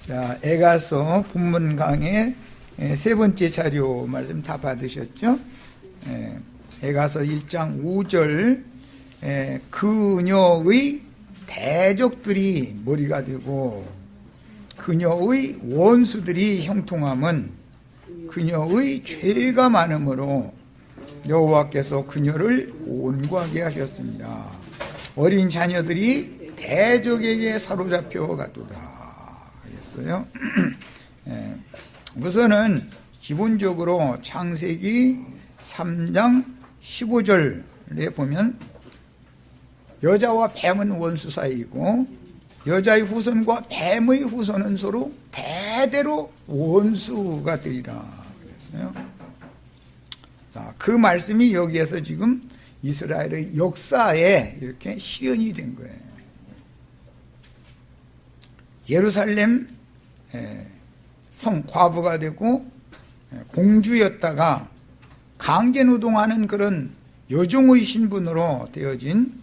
자, 에가서 본문 강의 세 번째 자료 말씀 다 받으셨죠? 에가서 1장 5절 그녀의 대적들이 머리가 되고 그녀의 원수들이 형통함은 그녀의 죄가 많으므로 여호와께서 그녀를 온고하게 하셨습니다. 어린 자녀들이 대적에게 사로잡혀 가도다 그랬어요. 우선은 기본적으로 창세기 3장 15절에 보면 여자와 뱀은 원수 사이이고 여자의 후손과 뱀의 후손은 서로 대대로 원수가 되리라 그랬어요. 자, 그 말씀이 여기에서 지금 이스라엘의 역사에 이렇게 실현이 된 거예요. 예루살렘 성 과부가 되고 공주였다가 강제노동하는 그런 여종의 신분으로 되어진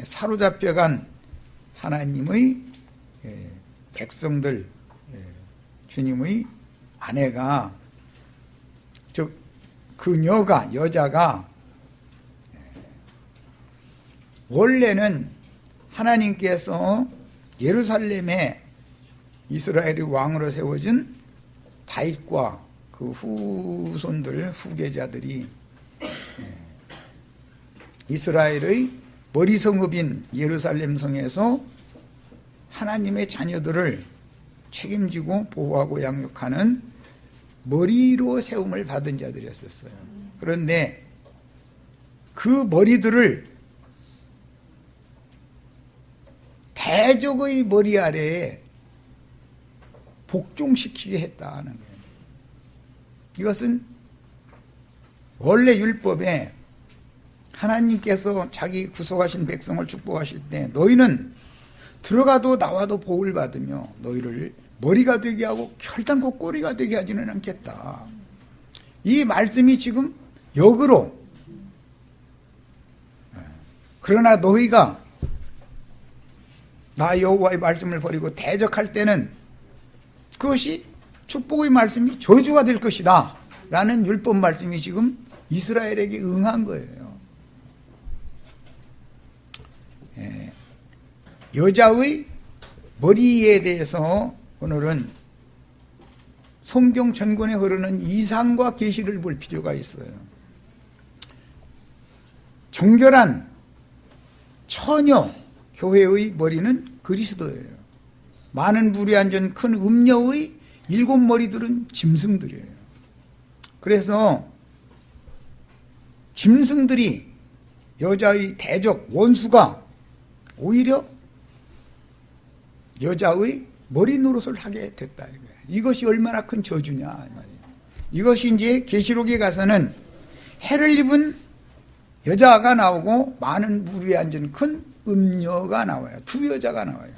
사로잡혀간 하나님의 백성들, 주님의 아내가, 즉 그녀가, 여자가 원래는 하나님께서 예루살렘에 이스라엘의 왕으로 세워진 다윗과 그 후손들, 후계자들이 이스라엘의 머리 성읍인 예루살렘 성에서 하나님의 자녀들을 책임지고 보호하고 양육하는 머리로 세움을 받은 자들이었었어요. 그런데 그 머리들을 대적의 머리 아래에 복종시키게 했다는 거예요. 이것은 원래 율법에 하나님께서 자기 구속하신 백성을 축복하실 때 너희는 들어가도 나와도 복을 받으며 너희를 머리가 되게 하고 결단코 꼬리가 되게 하지는 않겠다. 이 말씀이 지금 역으로 그러나 너희가 나 여호와의 말씀을 버리고 대적할 때는 그것이 축복의 말씀이 저주가 될 것이다 라는 율법 말씀이 지금 이스라엘에게 응한 거예요. 여자의 머리에 대해서 오늘은 성경 전권에 흐르는 이상과 계시를 볼 필요가 있어요. 정결한 처녀 교회의 머리는 그리스도예요. 많은 불에 앉은 큰 음녀의 7머리들은 짐승들이에요. 그래서 짐승들이 여자의 대적 원수가 오히려 여자의 머리 노릇을 하게 됐다 이거예요. 이것이 얼마나 큰 저주냐 이 말이에요. 이것이 이제 계시록에 가서는 해를 입은 여자가 나오고 많은 물 위에 앉은 큰 음녀가 나와요. 두 여자가 나와요.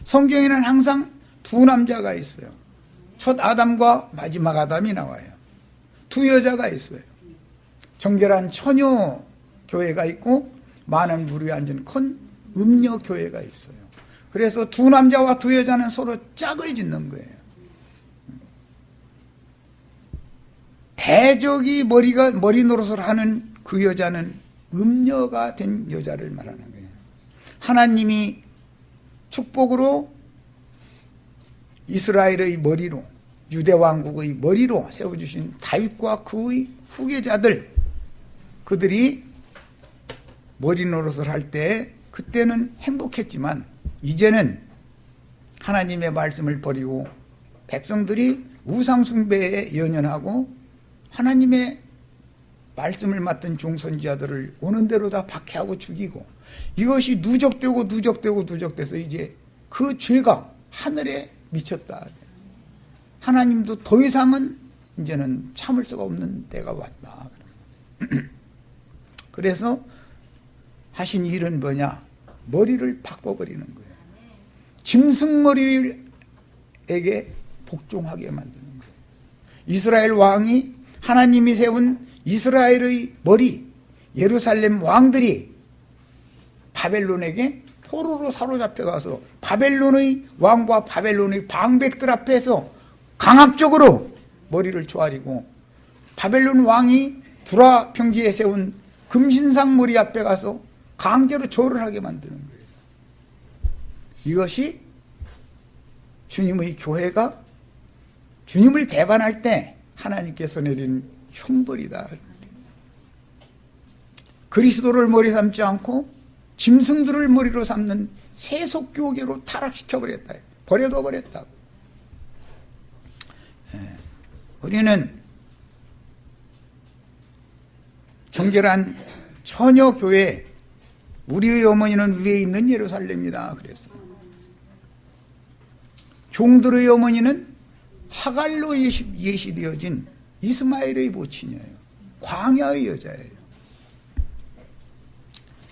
성경에는 항상 두 남자가 있어요. 첫 아담과 마지막 아담이 나와요. 두 여자가 있어요. 정결한 처녀 교회가 있고 많은 물 위에 앉은 큰 음녀 교회가 있어요. 그래서 두 남자와 두 여자는 서로 짝을 짓는 거예요. 대적이 머리 노릇을 하는 그 여자는 음녀가 된 여자를 말하는 거예요. 하나님이 축복으로 이스라엘의 머리로 유대 왕국의 머리로 세워주신 다윗과 그의 후계자들 그들이 머리 노릇을 할 때 그때는 행복했지만 이제는 하나님의 말씀을 버리고 백성들이 우상숭배에 연연하고 하나님의 말씀을 맡은 종선지자들을 오는 대로 다 박해하고 죽이고 이것이 누적돼서 이제 그 죄가 하늘에 미쳤다. 하나님도 더 이상은 이제는 참을 수가 없는 때가 왔다. 그래서 하신 일은 뭐냐? 머리를 바꿔버리는 거예요. 짐승머리에게 복종하게 만드는 거예요. 이스라엘 왕이 하나님이 세운 이스라엘의 머리 예루살렘 왕들이 바벨론에게 포로로 사로잡혀가서 바벨론의 왕과 바벨론의 방백들 앞에서 강압적으로 머리를 조아리고, 바벨론 왕이 두라 평지에 세운 금신상 머리 앞에 가서 강제로 절을 하게 만드는 거예요. 이것이 주님의 교회가 주님을 배반할 때 하나님께서 내린 형벌이다. 그리스도를 머리 삼지 않고 짐승들을 머리로 삼는 세속교계로 타락시켜버렸다. 버려둬버렸다. 우리는 정결한 처녀교회, 우리의 어머니는 위에 있는 예루살렘이다 그랬어요. 종들의 어머니는 하갈로 예시되어진 이스마엘의 모친이에요. 광야의 여자예요.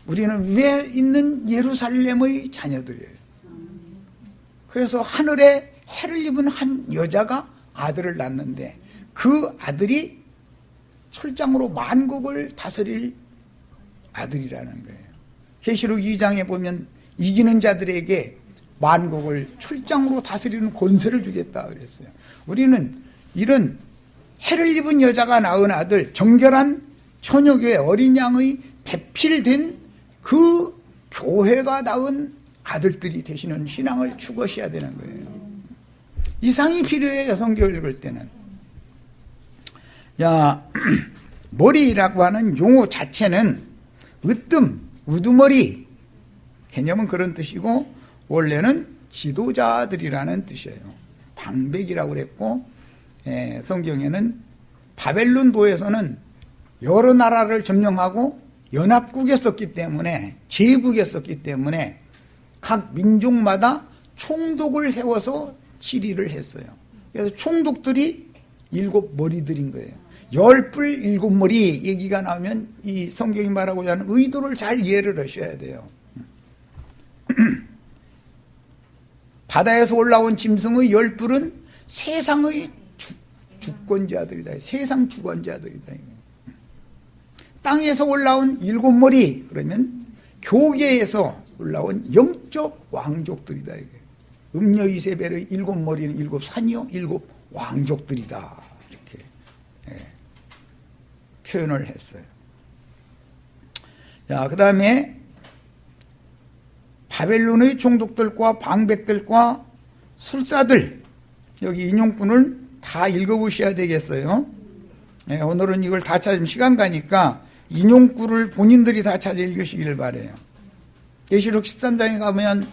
우리는 위에 있는 예루살렘의 자녀들이에요. 그래서 하늘에 해를 입은 한 여자가 아들을 낳는데, 그 아들이 철장으로 만국을 다스릴 아들이라는 거예요. 계시록 2장에 보면 이기는 자들에게 만국을 철장으로 다스리는 권세를 주겠다 그랬어요. 우리는 이런 해를 입은 여자가 낳은 아들, 정결한 처녀교회 어린 양의 배필된 그 교회가 낳은 아들들이 되시는 신앙을 추구하셔야 되는 거예요. 이상이 필요해요. 성경을 읽을 때는. 머리라고 하는 용어 자체는 으뜸, 우두머리 개념은 그런 뜻이고, 원래는 지도자들이라는 뜻이에요. 방백이라고 그랬고, 성경에는 바벨론도에서는 여러 나라를 점령하고 연합국에 썼기 때문에, 제국에 썼기 때문에 각 민족마다 총독을 세워서 치리를 했어요. 그래서 총독들이 7머리들인 거예요. 10뿔 7머리 얘기가 나오면 이 성경이 말하고자 하는 의도를 잘 이해를 하셔야 돼요. 바다에서 올라온 짐승의 10뿔은 세상의 주권자들이다. 세상 주권자들이다. 땅에서 올라온 7머리, 그러면 교계에서 올라온 영적 왕족들이다. 음녀 이세벨의 7머리는 7산이요 7왕족들이다. 이렇게 표현을 했어요. 자, 그 다음에 바벨론의 총독들과 방백들과 술사들, 여기 인용문을 다 읽어보셔야 되겠어요. 오늘은 이걸 다 찾으면 시간 가니까 인용구를 본인들이 다 찾아 읽으시길 바래요. 계시록 13장에 가면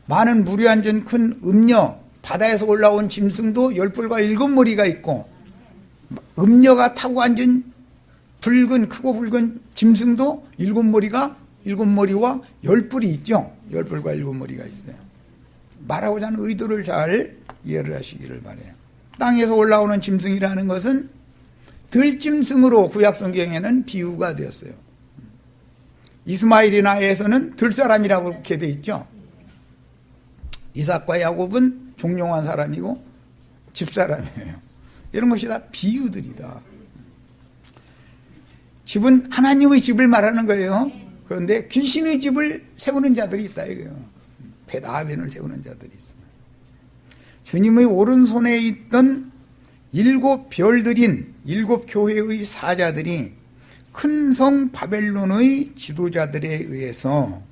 많은 물이 앉은 큰 음녀, 바다에서 올라온 짐승도 10뿔과 7머리가 있고, 음녀가 타고 앉은 크고 붉은 짐승도 7머리와 10뿔이 있죠. 10뿔과 7머리가 있어요. 말하고자 하는 의도를 잘 이해를 하시기를 바래요. 땅에서 올라오는 짐승이라는 것은 들짐승으로 구약성경에는 비유가 되었어요. 이스마엘이나에서는 들사람이라고 이렇게 되어 있죠. 이삭과 야곱은 종용한 사람이고 집사람이에요. 이런 것이 다 비유들이다. 집은 하나님의 집을 말하는 거예요. 그런데 귀신의 집을 세우는 자들이 있다 이거예요. 베다벤을 세우는 자들이 있어요. 주님의 오른손에 있던 7별들인 7교회의 사자들이 큰 성 바벨론의 지도자들에 의해서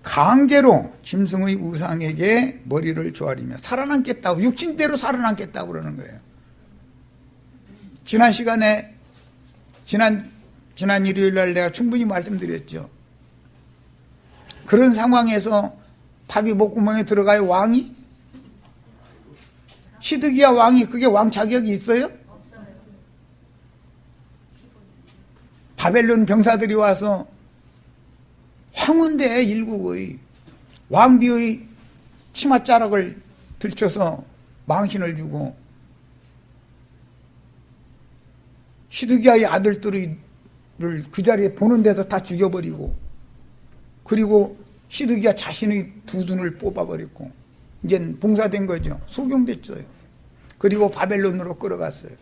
강제로 짐승의 우상에게 머리를 조아리며 살아남겠다고, 육신대로 살아남겠다고 그러는 거예요. 지난 시간에 지난 일요일 날 내가 충분히 말씀드렸죠. 그런 상황에서 밥이 목구멍에 들어가요, 왕이? 시드기야 왕이 그게 왕 자격이 있어요? 바벨론 병사들이 와서 황혼대 일국의 왕비의 치맛자락을 들쳐서 망신을 주고, 시드기야의 아들들을 그 자리에 보는 데서 다 죽여버리고, 그리고 시드기야 자신의 두 눈을 뽑아버렸고, 이젠 봉사된 거죠. 소경됐죠. 그리고 바벨론으로 끌어갔어요.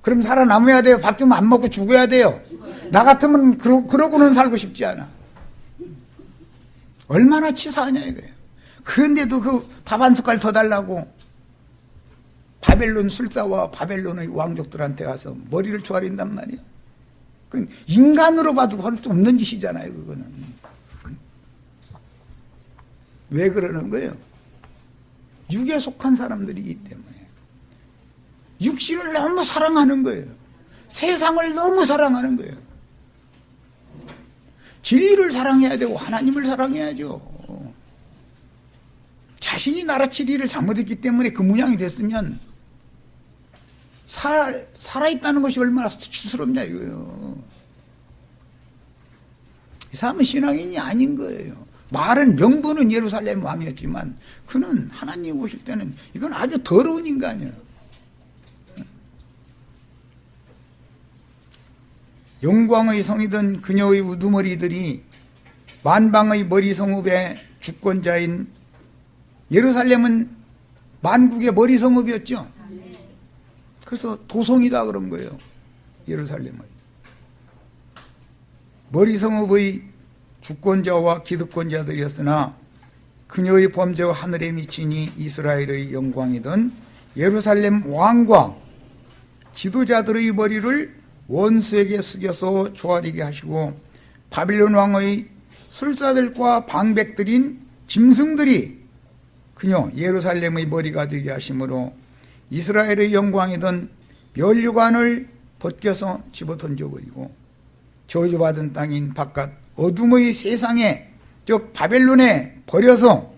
그럼 살아남아야 돼요? 밥 좀 안 먹고 죽어야 돼요? 나 같으면 그러고는 살고 싶지 않아. 얼마나 치사하냐 이거예요. 그런데도 그 밥 한 숟갈 더 달라고 바벨론 술사와 바벨론의 왕족들한테 가서 머리를 조아린단 말이에요. 그 인간으로 봐도 할 수 없는 짓이잖아요. 그거는. 왜 그러는 거예요? 육에 속한 사람들이기 때문에. 육신을 너무 사랑하는 거예요. 세상을 너무 사랑하는 거예요. 진리를 사랑해야 되고 하나님을 사랑해야죠. 자신이 나라 치리를 잘못했기 때문에 그 모양이 됐으면 살아있다는 것이 얼마나 수치스럽냐 이거예요. 이 사람은 신앙인이 아닌 거예요. 말은 명분은 예루살렘 왕이었지만 그는 하나님 오실 때는 이건 아주 더러운 인간이에요. 영광의 성이던 그녀의 우두머리들이 만방의 머리 성읍의 주권자인 예루살렘은 만국의 머리 성읍이었죠. 그래서 도성이다 그런 거예요. 예루살렘을. 머리 성읍의 주권자와 기득권자들이었으나 그녀의 범죄와 하늘에 미치니 이스라엘의 영광이던 예루살렘 왕과 지도자들의 머리를 원수에게 숙여서 조아리게 하시고 바빌론 왕의 술사들과 방백들인 짐승들이 그녀 예루살렘의 머리가 되게 하심으로 이스라엘의 영광이던 면류관을 벗겨서 집어 던져버리고 저주받은 땅인 바깥 어둠의 세상에 즉 바벨론에 버려서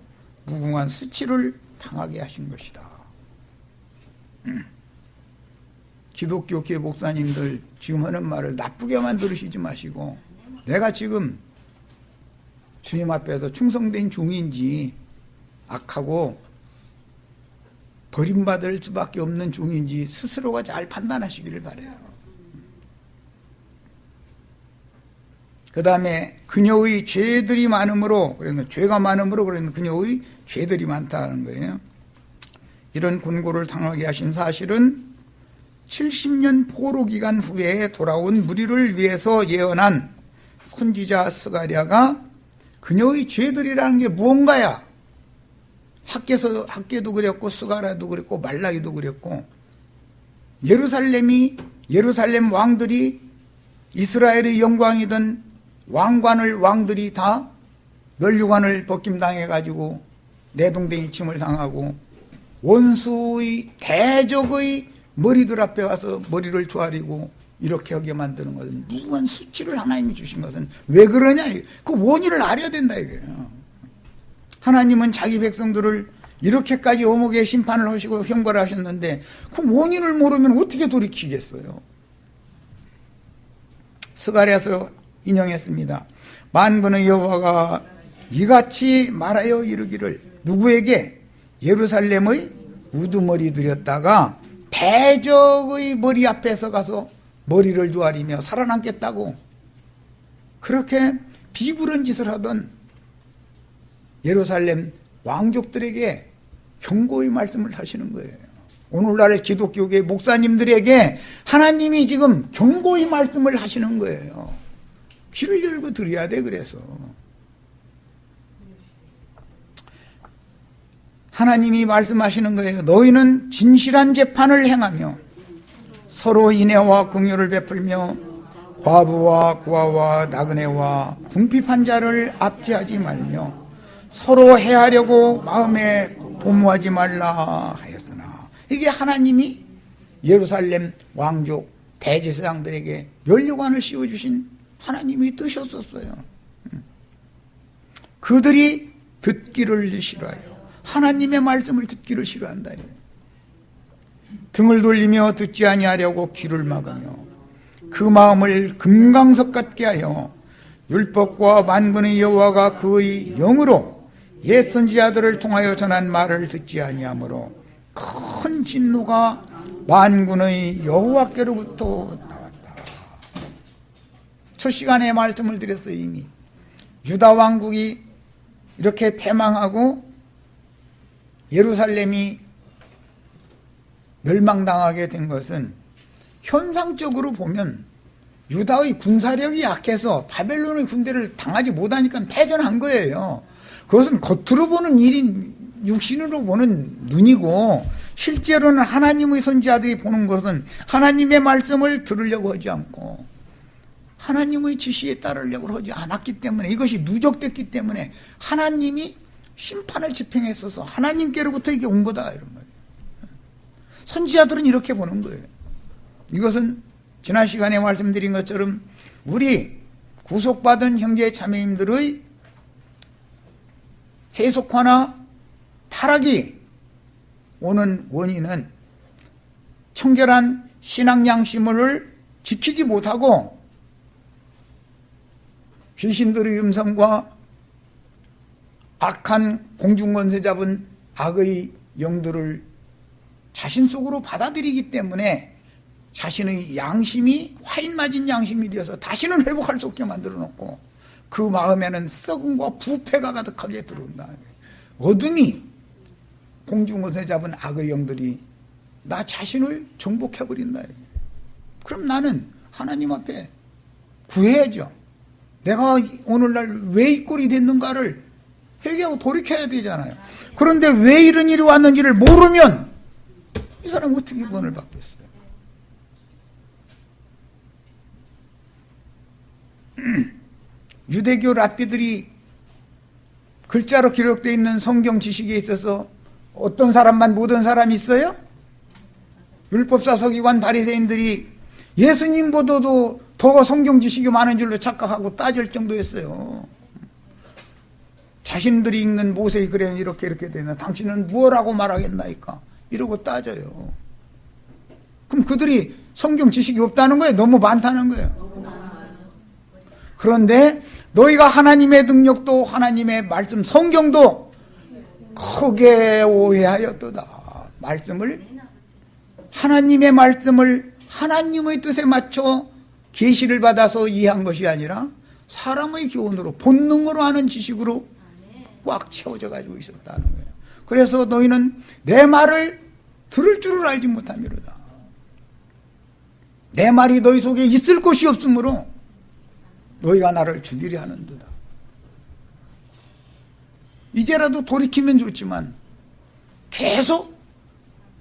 무궁한 수치를 당하게 하신 것이다. 기독교 교회 목사님들 지금 하는 말을 나쁘게만 들으시지 마시고 내가 지금 주님 앞에서 충성된 종인지 악하고 버림받을 수밖에 없는 종인지 스스로가 잘 판단하시기를 바라요. 그 다음에 그녀의 죄들이 많음으로, 그러면 죄가 많음으로 그러면 그녀의 죄들이 많다는 거예요. 이런 권고를 당하게 하신 사실은 70년 포로 기간 후에 돌아온 무리를 위해서 예언한 선지자 스가랴가 그녀의 죄들이라는 게 무언가야? 학계도 그랬고 스가랴도 그랬고 말라기도 그랬고 예루살렘 왕들이 이스라엘의 영광이던 왕관을 다 면류관을 벗김당해가지고 내동댕이 침을 당하고 원수의 대적의 머리들 앞에 가서 머리를 조아리고 이렇게 하게 만드는 것은 무한 수치를 하나님이 주신 것은 왜 그러냐? 그 원인을 알아야 된다 이거예요. 하나님은 자기 백성들을 이렇게까지 오목의 심판을 하시고 형벌을 하셨는데 그 원인을 모르면 어떻게 돌이키겠어요? 스가랴서 인용했습니다. 만군의 여호와가 이같이 말하여 이르기를 누구에게? 예루살렘의 우두머리 들였다가 대적의 머리 앞에서 가서 머리를 조아리며 살아남겠다고 그렇게 비굴한 짓을 하던 예루살렘 왕족들에게 경고의 말씀을 하시는 거예요. 오늘날 기독교계 목사님들에게 하나님이 지금 경고의 말씀을 하시는 거예요. 귀를 열고 들어야 돼. 그래서 하나님이 말씀하시는 거예요. 너희는 진실한 재판을 행하며 서로 인애와 긍휼을 베풀며 과부와 고아와 나그네와 궁핍한 자를 압제하지 말며 서로 해하려고 마음에 도모하지 말라 하였으나 이게 하나님이 예루살렘 왕족 대제사장들에게 면류관을 씌워주신 하나님의 뜻이었었어요. 그들이 듣기를 싫어해요. 하나님의 말씀을 듣기를 싫어한다. 등을 돌리며 듣지 아니하려고 귀를 막으며 그 마음을 금강석 같게 하여 율법과 만군의 여호와가 그의 영으로 옛 선지자들을 통하여 전한 말을 듣지 아니하므로 큰 진노가 만군의 여호와께로부터 나왔다. 첫 시간에 말씀을 드렸어요. 이미 유다 왕국이 이렇게 패망하고 예루살렘이 멸망당하게 된 것은 현상적으로 보면 유다의 군사력이 약해서 바벨론의 군대를 당하지 못하니까 패전한 거예요. 그것은 겉으로 보는 일인, 육신으로 보는 눈이고, 실제로는 하나님의 선지자들이 보는 것은 하나님의 말씀을 들으려고 하지 않고 하나님의 지시에 따르려고 하지 않았기 때문에, 이것이 누적됐기 때문에 하나님이 심판을 집행했어서 하나님께로부터 이게 온 거다, 이런 말이에요. 선지자들은 이렇게 보는 거예요. 이것은 지난 시간에 말씀드린 것처럼 우리 구속받은 형제 자매님들의 세속화나 타락이 오는 원인은 청결한 신앙 양심을 지키지 못하고 귀신들의 음성과 악한 공중권세 잡은 악의 영들을 자신 속으로 받아들이기 때문에 자신의 양심이 화인 맞은 양심이 되어서 다시는 회복할 수 없게 만들어 놓고 그 마음에는 썩음과 부패가 가득하게 들어온다. 어둠이 공중권세 잡은 악의 영들이 나 자신을 정복해버린다. 그럼 나는 하나님 앞에 구해야죠. 내가 오늘날 왜 이 꼴이 됐는가를 회개하고 돌이켜야 되잖아요. 그런데 왜 이런 일이 왔는지를 모르면 이 사람 어떻게 구원을 받겠어요? 유대교 랍비들이 글자로 기록되어 있는 성경 지식에 있어서 어떤 사람만 모든 사람이 있어요? 율법사 서기관 바리새인들이 예수님보다도 더 성경 지식이 많은 줄로 착각하고 따질 정도였어요. 자신들이 읽는 모세의 글에는 이렇게 되나 당신은 무엇라고 말하겠나이까 이러고 따져요. 그럼 그들이 성경 지식이 없다는 거예요? 너무 많다는 거예요. 그런데 너희가 하나님의 능력도 하나님의 말씀 성경도 크게 오해하였도다. 말씀을 하나님의 말씀을 하나님의 뜻에 맞춰 계시를 받아서 이해한 것이 아니라 사람의 교훈으로 본능으로 하는 지식으로 꽉 채워져 가지고 있었다는 거예요. 그래서 너희는 내 말을 들을 줄을 알지 못함이로다. 내 말이 너희 속에 있을 곳이 없으므로 너희가 나를 죽이려 하는도다. 이제라도 돌이키면 좋지만 계속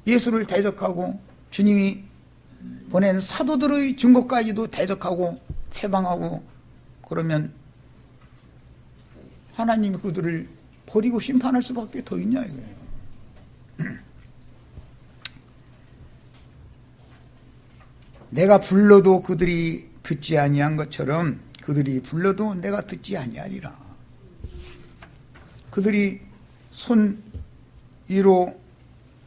예수를 대적하고 주님이 보낸 사도들의 증거까지도 대적하고 회방하고 그러면 하나님이 그들을 버리고 심판할 수밖에 더 있냐 이거예요. 내가 불러도 그들이 듣지 아니한 것처럼 그들이 불러도 내가 듣지 아니하리라. 그들이 손 위로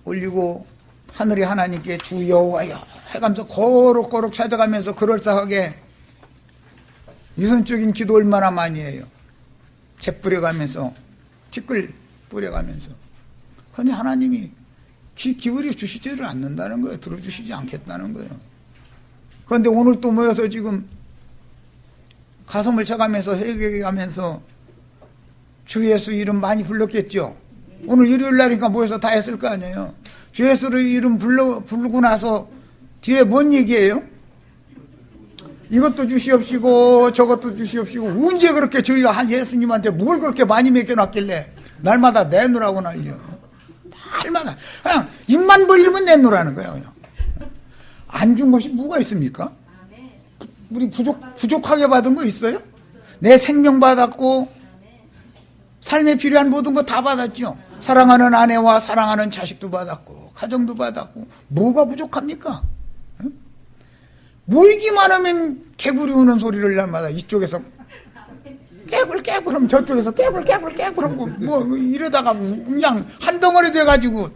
올리고 하늘의 하나님께 주 여호와여 해가면서 거룩거룩 찾아가면서 그럴싸하게 유선적인 기도 얼마나 많이 해요. 재 뿌려가면서 티끌 뿌려가면서. 그런데 하나님이 기울여 주시지를 않는다는 거예요. 들어주시지 않겠다는 거예요. 그런데 오늘 또 모여서 지금 가슴을 쳐가면서 회개하면서 주 예수 이름 많이 불렀겠죠. 오늘 일요일 날이니까 모여서 다 했을 거 아니에요. 주 예수의 이름 부르고 나서 뒤에 뭔 얘기예요? 이것도 주시옵시고 저것도 주시옵시고 언제 그렇게 저희가 한 예수님한테 뭘 그렇게 많이 맡겨놨길래 날마다 내놓으라고 난리요. 날마다 그냥 입만 벌리면 내놓으라는 거예요. 그냥. 안 준 것이 뭐가 있습니까? 우리 부족하게 받은 거 있어요? 내 생명 받았고 삶에 필요한 모든 거 다 받았죠. 사랑하는 아내와 사랑하는 자식도 받았고 가정도 받았고 뭐가 부족합니까? 응? 모이기만 하면 개구리 우는 소리를 날마다 이쪽에서 깨굴 하면 저쪽에서 깨굴 하고 뭐 이러다가 그냥 한 덩어리 돼가지고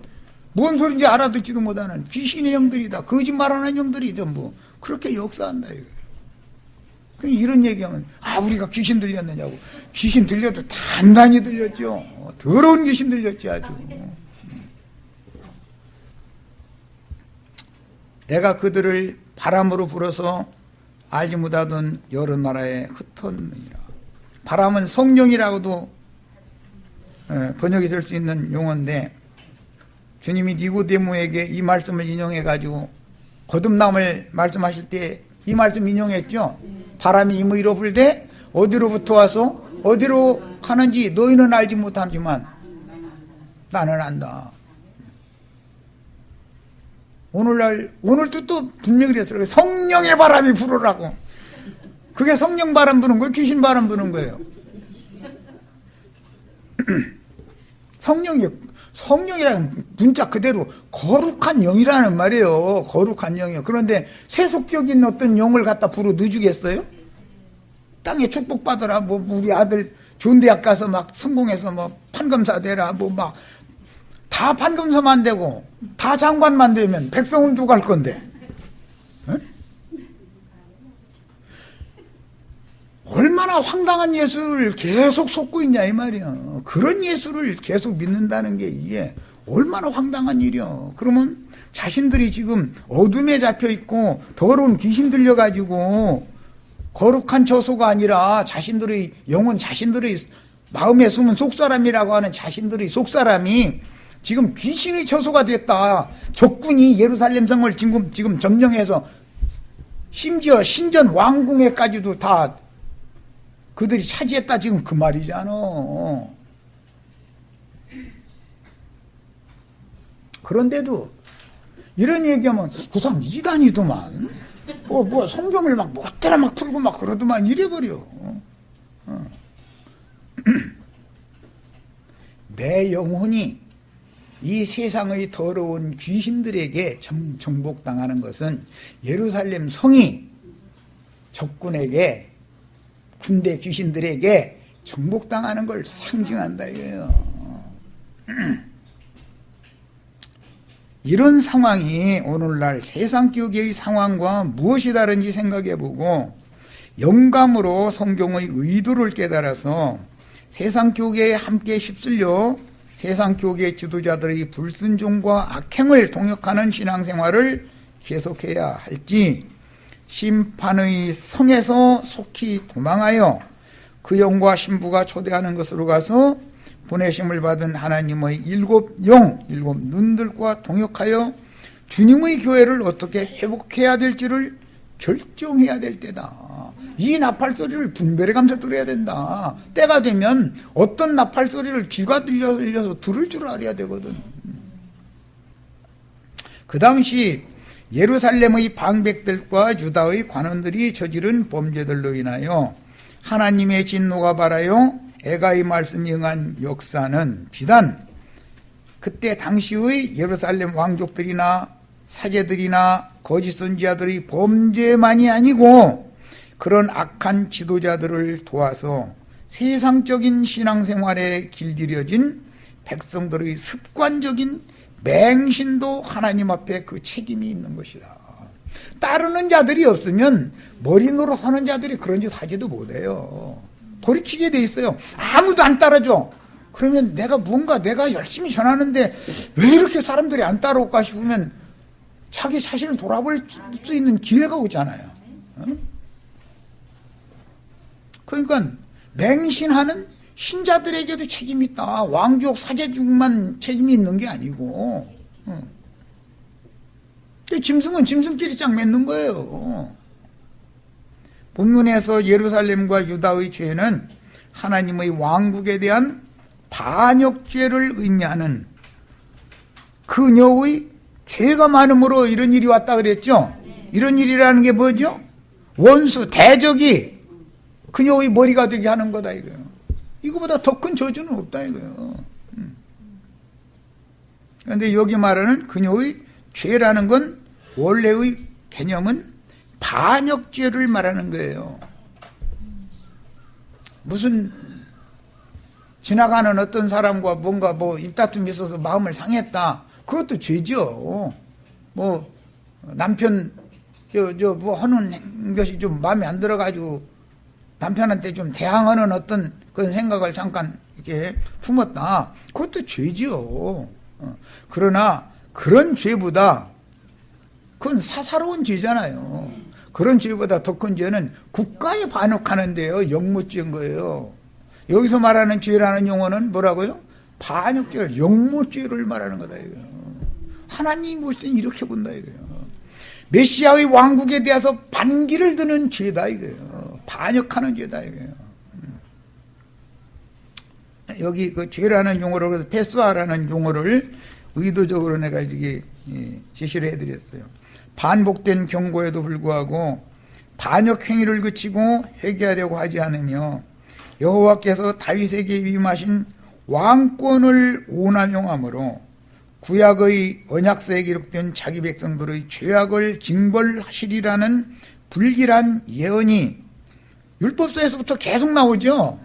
뭔 소리인지 알아듣지도 못하는 귀신의 형들이다. 거짓말하는 형들이 전부 그렇게 역사한다 이거. 이런 얘기하면 우리가 귀신 들렸느냐고. 귀신 들려도 단단히 들렸죠. 더러운 귀신 들렸지 아주. 내가 그들을 바람으로 불어서 알지 못하던 여러 나라에 흩었느니라. 바람은 성령이라고도 번역이 될 수 있는 용어인데 주님이 니고데모에게 이 말씀을 인용해 가지고 거듭남을 말씀하실 때 이 말씀 인용했죠. 바람이 임의로 불되 어디로부터 와서 어디로 가는지 너희는 알지 못하지만 나는 안다. 오늘도 또 분명히 그랬어요. 성령의 바람이 불어라고. 그게 성령 바람 부는 거예요? 귀신 바람 부는 거예요? 성령이라는 문자 그대로 거룩한 영이라는 말이에요. 거룩한 영이요. 그런데 세속적인 어떤 영을 갖다 불어 넣어주겠어요? 땅에 축복받으라, 뭐, 우리 아들 좋은 대학 가서 막 성공해서 뭐, 판검사 되라, 뭐, 막, 다 판검사만 되고, 다 장관만 되면 백성은 누가 할 건데? 에? 얼마나 황당한 예수를 계속 쏟고 있냐, 이 말이야. 그런 예수를 계속 믿는다는 게 이게 얼마나 황당한 일이야. 그러면 자신들이 지금 어둠에 잡혀 있고, 더러운 귀신 들려가지고, 거룩한 처소가 아니라 자신들의 영혼, 자신들의 마음에 숨은 속사람이라고 하는 자신들의 속사람이 지금 귀신의 처소가 됐다. 적군이 예루살렘 성을 지금 점령해서 심지어 신전 왕궁에까지도 다 그들이 차지했다. 지금 그 말이잖아. 그런데도 이런 얘기하면 그 사람 이단이더만. 뭐 성경을 막 못되나 막 풀고 막 그러더만 이래버려. 내 영혼이 이 세상의 더러운 귀신들에게 정복당하는 것은 예루살렘 성이 적군에게, 군대 귀신들에게 정복당하는 걸 상징한다 이거예요. 이런 상황이 오늘날 세상교계의 상황과 무엇이 다른지 생각해보고 영감으로 성경의 의도를 깨달아서 세상교계에 함께 휩쓸려 세상교계 지도자들의 불순종과 악행을 동역하는 신앙생활을 계속해야 할지, 심판의 성에서 속히 도망하여 그 영과 신부가 초대하는 것으로 가서 보내심을 받은 하나님의 일곱 눈들과 동역하여 주님의 교회를 어떻게 회복해야 될지를 결정해야 될 때다. 이 나팔소리를 분별해가면서 들어야 된다. 때가 되면 어떤 나팔소리를 귀가 들려서 들을 줄 알아야 되거든. 그 당시 예루살렘의 방백들과 유다의 관원들이 저지른 범죄들로 인하여 하나님의 진노가 발하여 애가의 말씀이 응한 역사는 비단 그때 당시의 예루살렘 왕족들이나 사제들이나 거짓 선지자들의 범죄만이 아니고 그런 악한 지도자들을 도와서 세상적인 신앙생활에 길들여진 백성들의 습관적인 맹신도 하나님 앞에 그 책임이 있는 것이다. 따르는 자들이 없으면 머리 노릇하는 자들이 그런 짓 하지도 못해요. 돌이키게 돼 있어요. 아무도 안 따라줘. 그러면 내가 열심히 전하는데 왜 이렇게 사람들이 안 따라올까 싶으면 자기 자신을 돌아볼 수 있는 기회가 오잖아요. 그러니까 맹신하는 신자들에게도 책임이 있다. 왕족 사제족만 책임이 있는 게 아니고 짐승은 짐승끼리 짝 맺는 거예요. 본문에서 예루살렘과 유다의 죄는 하나님의 왕국에 대한 반역죄를 의미하는 그녀의 죄가 많음으로 이런 일이 왔다 그랬죠. 이런 일이라는 게 뭐죠? 원수, 대적이 그녀의 머리가 되게 하는 거다 이거예요. 이거보다 더 큰 저주는 없다 이거예요. 그런데 여기 말하는 그녀의 죄라는 건 원래의 개념은 반역죄를 말하는 거예요. 무슨 지나가는 어떤 사람과 뭔가 입다툼이 있어서 마음을 상했다. 그것도 죄죠. 남편 하는 것이 좀 마음에 안 들어가지고 남편한테 좀 대항하는 어떤 그런 생각을 잠깐 이렇게 품었다. 그것도 죄죠. 그러나 그런 죄보다 그건 사사로운 죄잖아요. 그런 죄보다 더 큰 죄는 국가에 반역하는데요. 역무죄인 거예요. 여기서 말하는 죄라는 용어는 뭐라고요? 반역죄를, 역무죄를 말하는 거다 이거예요. 하나님이 볼 때는 이렇게 본다 이거예요. 메시아의 왕국에 대해서 반기를 드는 죄다 이거예요. 반역하는 죄다 이거예요. 여기 그 죄라는 용어를, 그래서 패스와라는 용어를 의도적으로 내가 이게 제시를 해드렸어요. 반복된 경고에도 불구하고 반역 행위를 그치고 회개하려고 하지 않으며 여호와께서 다윗에게 위임하신 왕권을 오남용함으로 구약의 언약서에 기록된 자기 백성들의 죄악을 징벌하시리라는 불길한 예언이 율법서에서부터 계속 나오죠.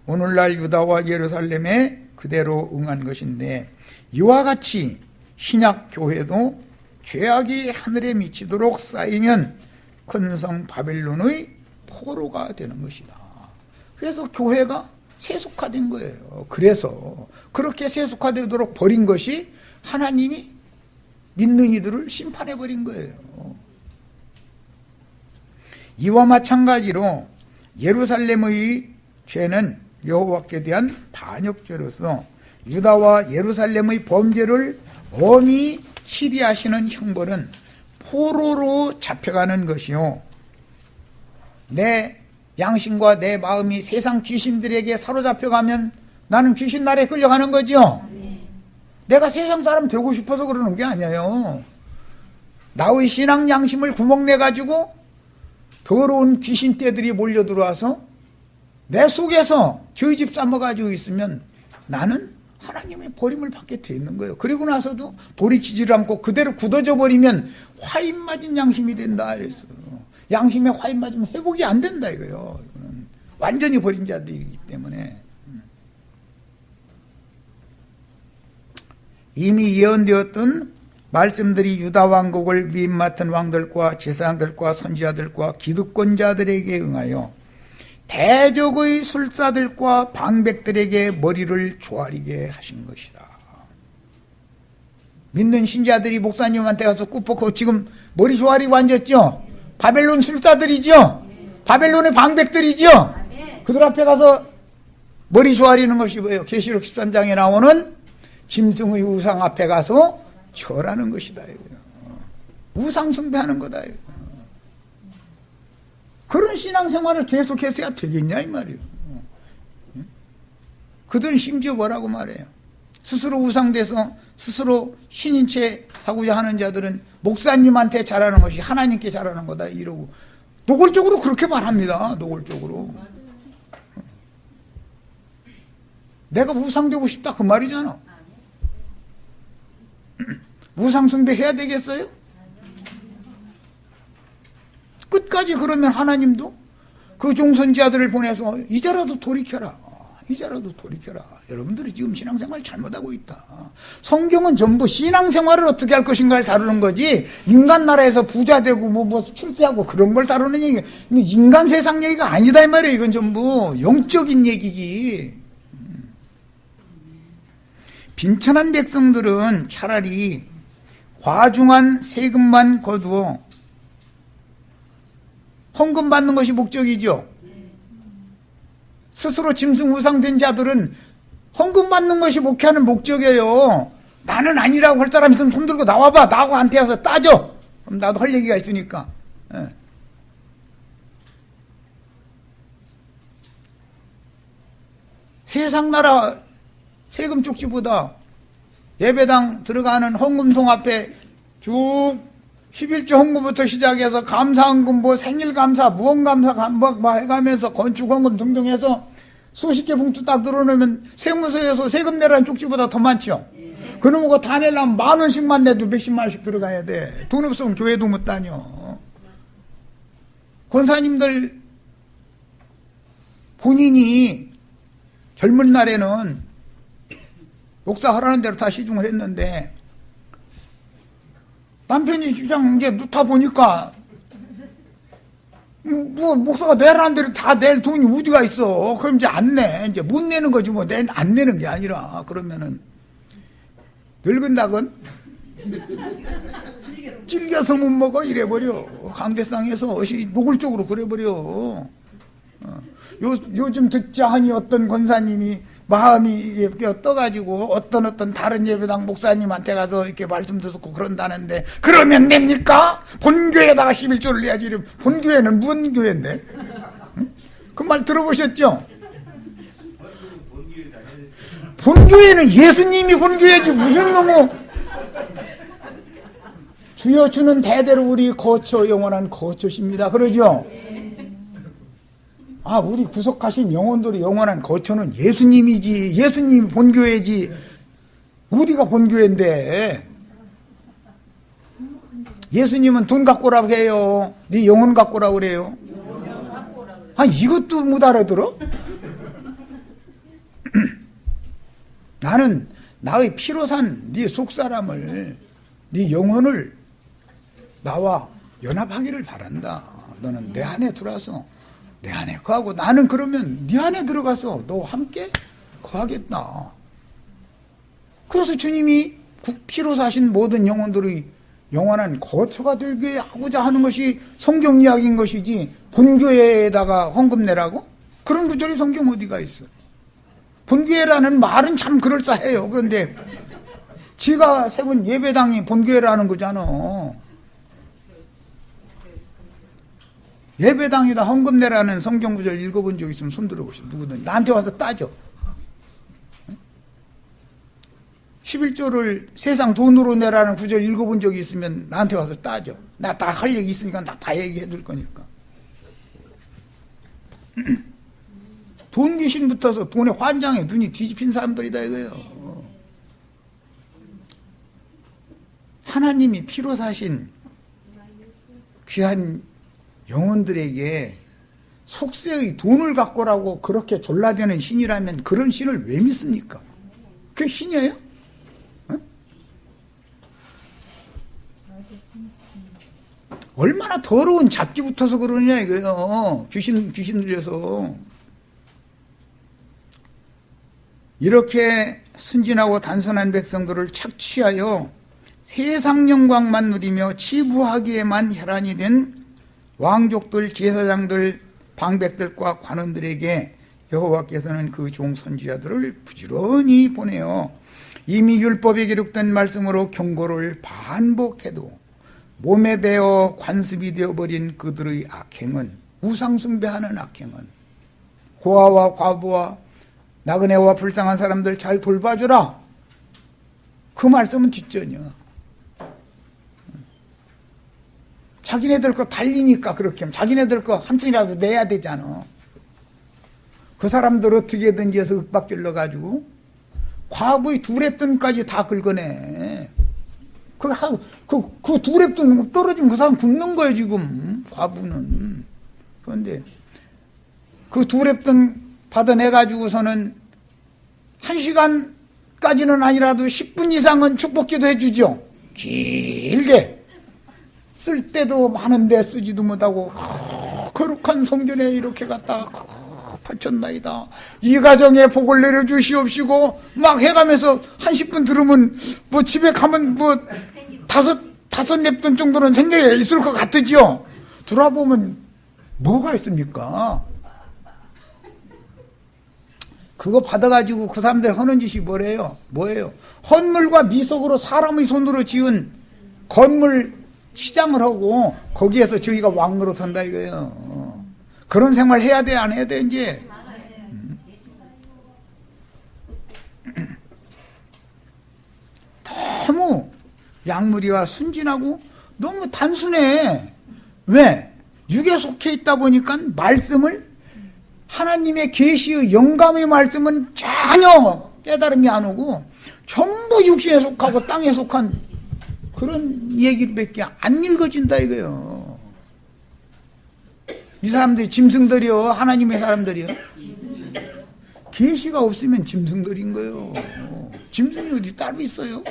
오늘날 유다와 예루살렘에 그대로 응한 것인데, 이와 같이 신약 교회도 죄악이 하늘에 미치도록 쌓이면 큰 성 바벨론의 포로가 되는 것이다. 그래서 교회가 세속화된 거예요. 그래서 그렇게 세속화되도록 버린 것이 하나님이 믿는 이들을 심판해 버린 거예요. 이와 마찬가지로 예루살렘의 죄는 여호와께 대한 반역죄로서 유다와 예루살렘의 범죄를 엄히 치리하시는 형벌은 포로로 잡혀가는 것이요, 내 양심과 내 마음이 세상 귀신들에게 사로잡혀가면 나는 귀신 나라에 끌려가는 거죠. 내가 세상 사람 되고 싶어서 그러는 게 아니에요. 나의 신앙 양심을 구멍내가지고 더러운 귀신떼들이 몰려들어와서 내 속에서 죄집 싸먹어가지고 있으면 나는 하나님의 버림을 받게 돼 있는 거예요. 그리고 나서도 돌이키지를 않고 그대로 굳어져 버리면 화인 맞은 양심이 된다 그랬어. 양심에 화인 맞으면 회복이 안 된다 이거요. 이거는 완전히 버린 자들이기 때문에. 이미 예언되었던 말씀들이 유다 왕국을 위임 맡은 왕들과 제사장들과 선지자들과 기득권자들에게 응하여 대적의 술사들과 방백들에게 머리를 조아리게 하신 것이다. 믿는 신자들이 목사님한테 가서 굽고 지금 머리 조아리고 앉았죠? 바벨론 술사들이죠? 바벨론의 방백들이죠? 그들 앞에 가서 머리 조아리는 것이 뭐예요? 계시록 13장에 나오는 짐승의 우상 앞에 가서 절하는 것이다. 우상 숭배하는 거다. 그런 신앙생활을 계속해서야 되겠냐 이 말이에요. 그들은 심지어 뭐라고 말해요? 스스로 우상돼서 스스로 신인 채 하고자 하는 자들은 목사님한테 잘하는 것이 하나님께 잘하는 거다 이러고 노골적으로 그렇게 말합니다. 노골적으로. 내가 우상되고 싶다 그 말이잖아. 우상 숭배해야 되겠어요? 끝까지 그러면 하나님도 그 종선지자들을 보내서 이제라도 돌이켜라. 이제라도 돌이켜라. 여러분들이 지금 신앙생활 잘못하고 있다. 성경은 전부 신앙생활을 어떻게 할 것인가를 다루는 거지 인간 나라에서 부자 되고 뭐 출세하고 그런 걸 다루는 얘기, 인간 세상 얘기가 아니다 이 말이에요. 이건 전부 영적인 얘기지. 빈천한 백성들은 차라리 과중한 세금만 거두어 헌금 받는 것이 목적이죠. 스스로 짐승 우상된 자들은 헌금 받는 것이 목회하는 목적이에요. 나는 아니라고 할 사람 있으면 손 들고 나와봐. 나하고 와서 따져. 그럼 나도 할 얘기가 있으니까. 예. 세상 나라 세금 쪽지보다 예배당 들어가는 헌금통 앞에 쭉 11조 헌금부터 시작해서 감사헌금, 뭐 생일감사, 무언감사 뭐 해가면서 건축헌금 등등 해서 수십 개 봉투 딱 들어놓으면 세무서에서 세금 내라는 쪽지보다 더 많죠. 그놈의 거 다 내려면 10,000원씩만 내도 몇십만 원씩 들어가야 돼. 돈 없으면 교회도 못 다녀. 권사님들 본인이 젊은 날에는 목사하라는 대로 다 시중을 했는데 남편이 주장 이제 놓다 보니까 뭐 목사가 내라는 대로 다 낼 돈이 어디가 있어. 그럼 이제 안 내. 이제 못 내는 거지 뭐. 안 내는 게 아니라 그러면은 늙은 닭은 찔겨서 못 먹어 이래버려. 강대상에서 어시 노골적으로 그래버려. 요즘 듣자 하니 어떤 권사님이 마음이 떠가지고 어떤 다른 예배당 목사님한테 가서 이렇게 말씀 듣고 그런다는데 그러면 냅니까? 본교회에다가 11조를 내야지. 본교회는 무슨 교회인데? 응? 그 말 들어보셨죠? 본교회는 예수님이 본교회지 무슨 놈의 주여 주는 대대로 우리 거처 영원한 거처십니다. 그러죠? 아, 우리 구속하신 영혼들이 영원한 거처는 예수님이지. 예수님이 본교회지. 우리가 본교회인데. 예수님은 돈 갖고 오라고 해요. 네 영혼 갖고 오라고 그래요. 아, 이것도 못 알아들어? 나는 나의 피로 산 네 속사람을, 네 영혼을 나와 연합하기를 바란다. 너는 내 안에 들어와서 내 안에 거하고 나는 그러면 네 안에 들어가서 너와 함께 거하겠다. 그래서 주님이 피로 사신 모든 영혼들의 영원한 거처가 되게 하고자 하는 것이 성경 이야기인 것이지 본교회에다가 헌금 내라고? 그런 구절이 성경 어디가 있어? 본교회라는 말은 참 그럴싸해요. 그런데 지가 세운 예배당이 본교회라는 거잖아. 예배당에다 헌금 내라는 성경 구절 읽어본 적 있으면 손 들어보시오. 누구든 나한테 와서 따져. 11조를 세상 돈으로 내라는 구절 읽어본 적이 있으면 나한테 와서 따져. 나 다 할 얘기 있으니까 다 얘기해 줄 거니까. 돈 귀신 붙어서 돈의 환장에 눈이 뒤집힌 사람들이다 이거예요. 하나님이 피로 사신 귀한 영혼들에게 속세의 돈을 갖고라고 그렇게 졸라대는 신이라면 그런 신을 왜 믿습니까? 그게 신이에요? 얼마나 더러운 잡기 붙어서 그러냐 이거예요. 귀신 들여서. 이렇게 순진하고 단순한 백성들을 착취하여 세상 영광만 누리며 치부하기에만 혈안이 된 왕족들, 제사장들, 방백들과 관원들에게 여호와께서는 그 종 선지자들을 부지런히 보내어 이미 율법에 기록된 말씀으로 경고를 반복해도 몸에 배어 관습이 되어버린 그들의 악행은, 우상숭배하는 악행은, 고아와 과부와 나그네와 불쌍한 사람들 잘 돌봐주라. 그 말씀은 뒷전이야. 자기네들 거 달리니까 그렇게 하면 자기네들 거 한 푼이라도 내야 되잖아. 그 사람들 어떻게든지 해서 윽박질러 가지고 과부의 두 랩돈까지 다 긁어내. 그 두 랩돈 떨어지면 그 사람 굶는 거예요 지금 과부는. 그런데 그 두 랩돈 받아내가지고서는 1시간까지는 아니라도 10분 이상은 축복기도 해주죠. 길게. 쓸 때도 많은데 쓰지도 못하고 거룩한 성전에 이렇게 갖다가 바쳤나이다. 이 가정에 복을 내려주시옵시고 막 해가면서 한 10분 들으면 뭐 집에 가면 뭐 다섯 랩돈 정도는 생겨야 있을 것 같으지요. 돌아보면 뭐가 있습니까? 그거 받아가지고 그 사람들 하는 짓이 뭐예요? 헌물과 미석으로 사람의 손으로 지은 건물 시장을 하고 거기에서 저희가 왕으로 산다 이거예요. 그런 생활 해야 돼, 안 해야 돼, 이제? 너무 약물이와 순진하고 너무 단순해. 왜? 육에 속해 있다 보니까 말씀을 하나님의 계시의 영감의 말씀은 전혀 깨달음이 안 오고 전부 육신에 속하고 땅에 속한 그런 얘기밖에 안 읽어진다 이거예요. 이 사람들이 짐승들이요, 하나님의 사람들이요. 계시가 없으면 짐승들인 거예요. 짐승이 어디 따로 있어요?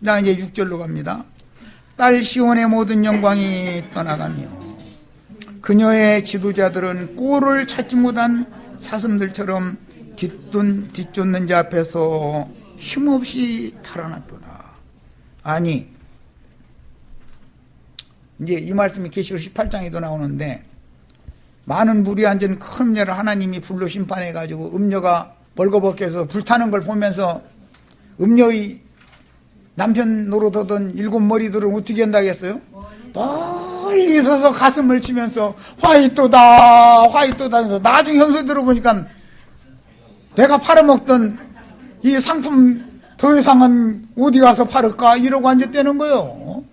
나 이제 6절로 갑니다. 딸 시온의 모든 영광이 떠나가며 그녀의 지도자들은 꼴을 찾지 못한 사슴들처럼 뒤쫓는 자 앞에서 힘없이 달아났도다. 아니, 이제 이 말씀이 계시록 18장에도 나오는데 많은 물이 앉은 큰 음녀를 하나님이 불로 심판해가지고 음녀가 벌거벗겨서 불타는 걸 보면서 음녀의 남편 노릇하던 일곱 머리들은 어떻게 한다겠어요? 멀리 서서 가슴을 치면서 화이또다 하면서 나중에 형소 들어보니까 내가 팔아먹던 이 상품 더 이상은 어디 가서 팔을까 이러고 앉았다는 거예요.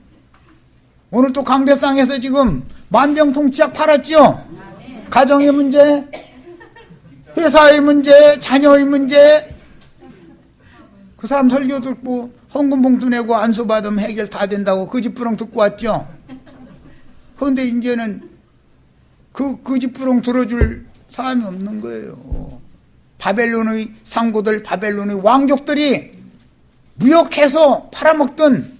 오늘 또 강대상에서 지금 만병통치약 팔았죠. 가정의 문제, 회사의 문제, 자녀의 문제. 그 사람 설교 듣고 헌금 봉투 내고 안수 받으면 해결 다 된다고 그 집부렁 듣고 왔죠. 그런데 이제는 그 집부렁 들어줄 사람이 없는 거예요. 바벨론의 상고들, 바벨론의 왕족들이 무역해서 팔아먹던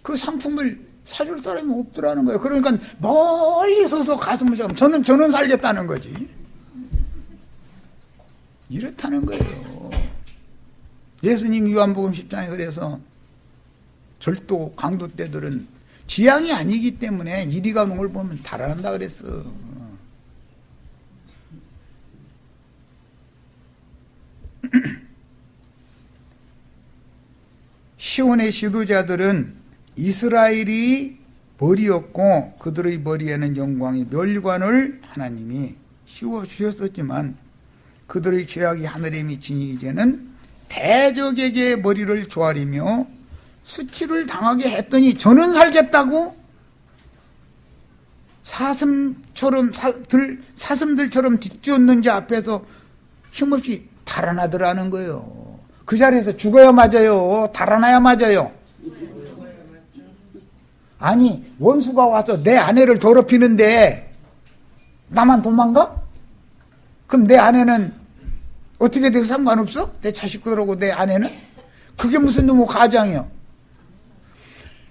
그 상품을 사줄 사람이 없더라는 거예요. 그러니까 멀리 서서 가슴을 잡으면 저는 살겠다는 거지. 이렇다는 거예요. 예수님 요한복음 10장에 그래서 절도 강도 때들은 지향이 아니기 때문에 이리 가는 걸 보면 달아난다 그랬어. 시온의 지도자들은 이스라엘이 머리였고 그들의 머리에는 영광의 멸관을 하나님이 씌워주셨었지만 그들의 죄악이 하늘에 미치니 이제는 대적에게 머리를 조아리며 수치를 당하게 했더니 저는 살겠다고 사슴들처럼 뒤쫓는 자 앞에서 힘없이 달아나더라는 거예요. 그 자리에서 죽어야 맞아요? 달아나야 맞아요? 아니 원수가 와서 내 아내를 더럽히는데 나만 도망가? 그럼 내 아내는 어떻게 돼도 상관없어? 내 자식들하고 내 아내는? 그게 무슨 놈의 가장이요?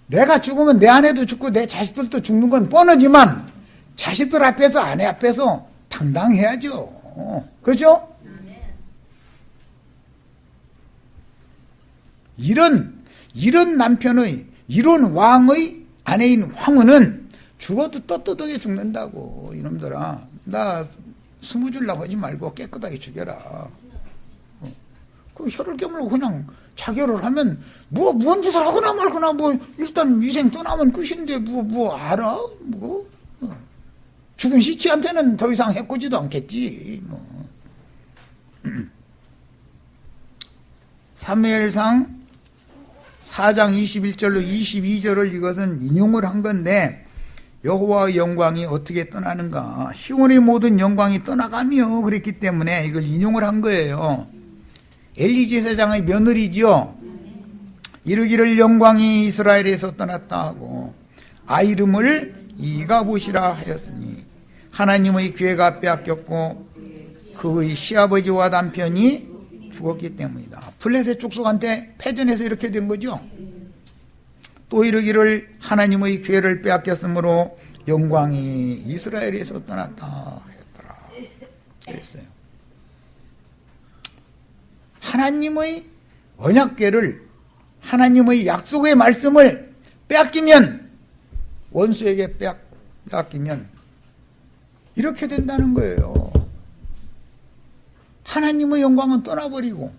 내가 죽으면 내 아내도 죽고 내 자식들도 죽는 건 뻔하지만 자식들 앞에서 아내 앞에서 당당해야죠. 그렇죠? 이런 남편의 이런 왕의 아내인 황후는 죽어도 떳떳하게 죽는다고. 이놈들아 나 스무 줄라고 하지 말고 깨끗하게 죽여라. 그 혀를 깨물고 그냥 자결을 하면 뭔 짓을 하거나 말거나 일단 위생 떠나면 끝인데 알아? 죽은 시치한테는 더 이상 해코지도 않겠지. 사무엘상 4장 21절로 22절을 이것은 인용을 한 건데 여호와의 영광이 어떻게 떠나는가? 시온의 모든 영광이 떠나가며 그랬기 때문에 이걸 인용을 한 거예요. 엘리 제사장의 며느리지요. 이르기를 영광이 이스라엘에서 떠났다 하고 아이름을 이가봇이라 하였으니 하나님의 기회가 빼앗겼고 그의 시아버지와 남편이 죽었기 때문이다. 블레셋 족속한테 패전해서 이렇게 된 거죠. 또 이르기를 하나님의 기회를 빼앗겼으므로 영광이 이스라엘에서 떠났다 했더라. 그랬어요. 하나님의 언약궤를 하나님의 약속의 말씀을 빼앗기면 원수에게 빼앗기면 이렇게 된다는 거예요. 하나님의 영광은 떠나버리고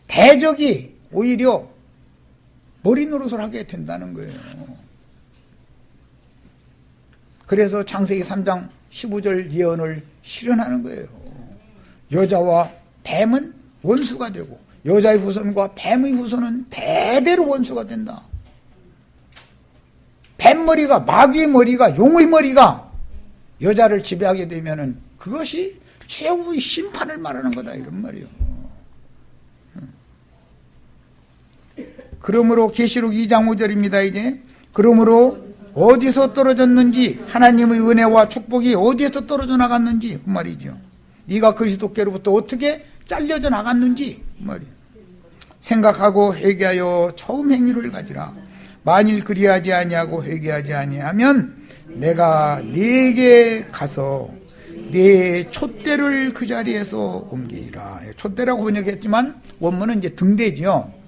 대적이 오히려 머리 노릇을 하게 된다는 거예요. 그래서 창세기 3장 15절 예언을 실현하는 거예요. 여자와 뱀은 원수가 되고 여자의 후손과 뱀의 후손은 대대로 원수가 된다. 뱀머리가 마귀의 머리가 용의 머리가 여자를 지배하게 되면은 그것이 최후의 심판을 말하는 거다 이런 말이에요. 그러므로 계시록 2장 5절입니다. 이제 그러므로 어디서 떨어졌는지 하나님의 은혜와 축복이 어디에서 떨어져 나갔는지 그 말이죠. 네가 그리스도께로부터 어떻게 잘려져 나갔는지 그 말이에요. 생각하고 회개하여 처음 행위를 가지라. 만일 그리하지 아니하고 회개하지 아니하면 내가 네게 가서 네 촛대를 그 자리에서 옮기리라. 촛대라고 번역했지만 원문은 이제 등대지요.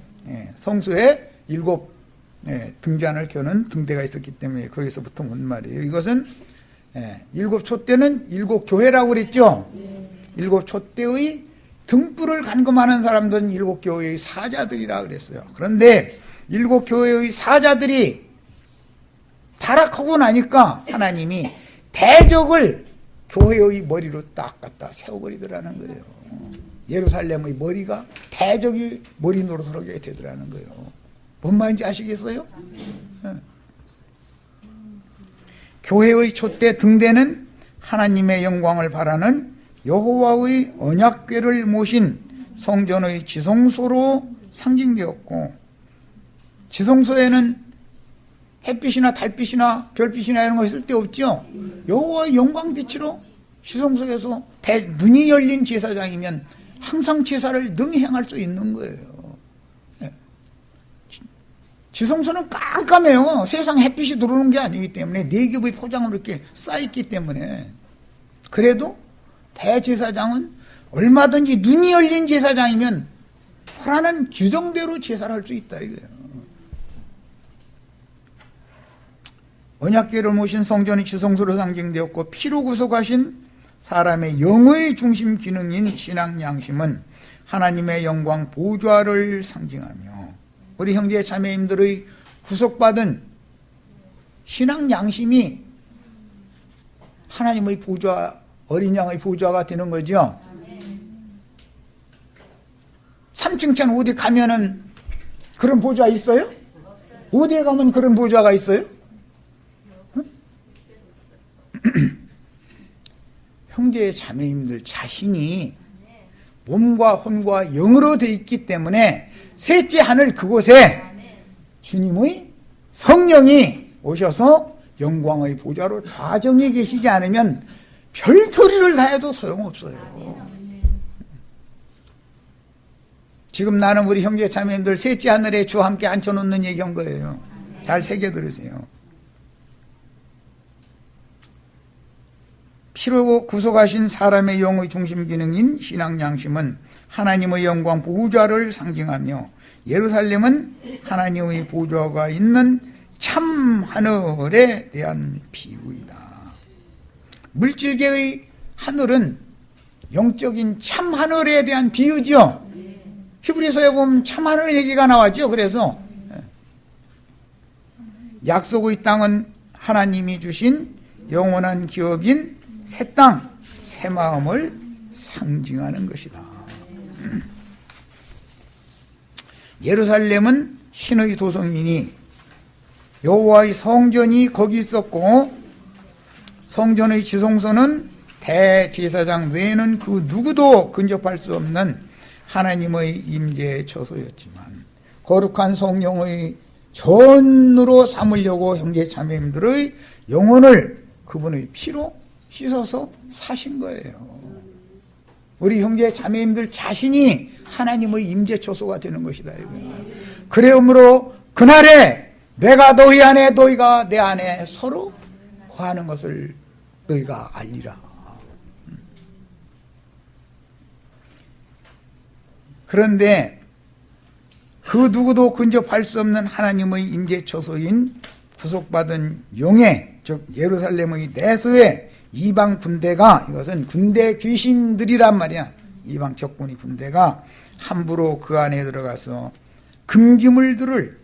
성수에 7 등잔을 켜는 등대가 있었기 때문에 거기서부터 온 말이에요. 이것은 7 촛대는 7 교회라고 그랬죠. 7 촛대의 등불을 간금하는 사람들은 7 교회의 사자들이라 그랬어요. 그런데 7 교회의 사자들이 타락하고 나니까 하나님이 대적을 교회의 머리로 딱 갖다 세워버리더라는 거예요. 예루살렘의 머리가 대적이 머리 노릇하게 되더라는 거예요. 뭔 말인지 아시겠어요? 교회의 촛대 등대는 하나님의 영광을 바라는 여호와의 언약궤를 모신 성전의 지성소로 상징되었고, 지성소에는 햇빛이나 달빛이나 별빛이나 이런 거 쓸데없죠. 여호와의 영광빛으로 지성소에서 눈이 열린 제사장이면 항상 제사를 능히 행할 수 있는 거예요. 지성소는 깜깜해요. 세상 햇빛이 들어오는 게 아니기 때문에 네 겹의 포장으로 이렇게 쌓였기 때문에. 그래도 대제사장은 얼마든지 눈이 열린 제사장이면 불안한 규정대로 제사를 할 수 있다 이거예요. 언약궤를 모신 성전이 지성소로 상징되었고, 피로 구속하신 사람의 영의 중심 기능인 신앙 양심은 하나님의 영광 보좌를 상징하며, 우리 형제 자매님들의 구속받은 신앙 양심이 하나님의 보좌, 어린 양의 보좌가 되는 거죠. 3층천 어디 가면은 그런 보좌 있어요? 어디에 가면 그런 보좌가 있어요? 형제 자매님들 자신이 몸과 혼과 영으로 되어 있기 때문에 셋째 하늘 그곳에 주님의 성령이 오셔서 영광의 보좌로 좌정에 계시지 않으면 별소리를 다 해도 소용없어요. 지금 나는 우리 형제 자매님들 셋째 하늘에 주와 함께 앉혀놓는 얘기한 거예요. 잘 새겨 들으세요. 피로 구속하신 사람의 영의 중심 기능인 신앙 양심은 하나님의 영광 보좌를 상징하며, 예루살렘은 하나님의 보좌가 있는 참 하늘에 대한 비유이다. 물질계의 하늘은 영적인 참 하늘에 대한 비유죠. 히브리서에 보면 참 하늘 얘기가 나왔죠. 그래서 약속의 땅은 하나님이 주신 영원한 기업인 새 땅, 새 마음을 상징하는 것이다. 예루살렘은 신의 도성이니 여호와의 성전이 거기 있었고, 성전의 지성소는 대제사장 외에는 그 누구도 근접할 수 없는 하나님의 임재 처소였지만, 거룩한 성령의 전으로 삼으려고 형제 자매님들의 영혼을 그분의 피로 씻어서 사신 거예요. 우리 형제 자매님들 자신이 하나님의 임재 처소가 되는 것이다. 그러므로 그날에 내가 너희 안에 너희가 내 안에 서로 거하는 것을 너희가 알리라. 그런데 그 누구도 근접할 수 없는 하나님의 임재 처소인 구속받은 용의, 즉 예루살렘의 내소에 이방 군대가, 이것은 군대 귀신들이란 말이야. 이방 적군이 군대가 함부로 그 안에 들어가서 금기물들을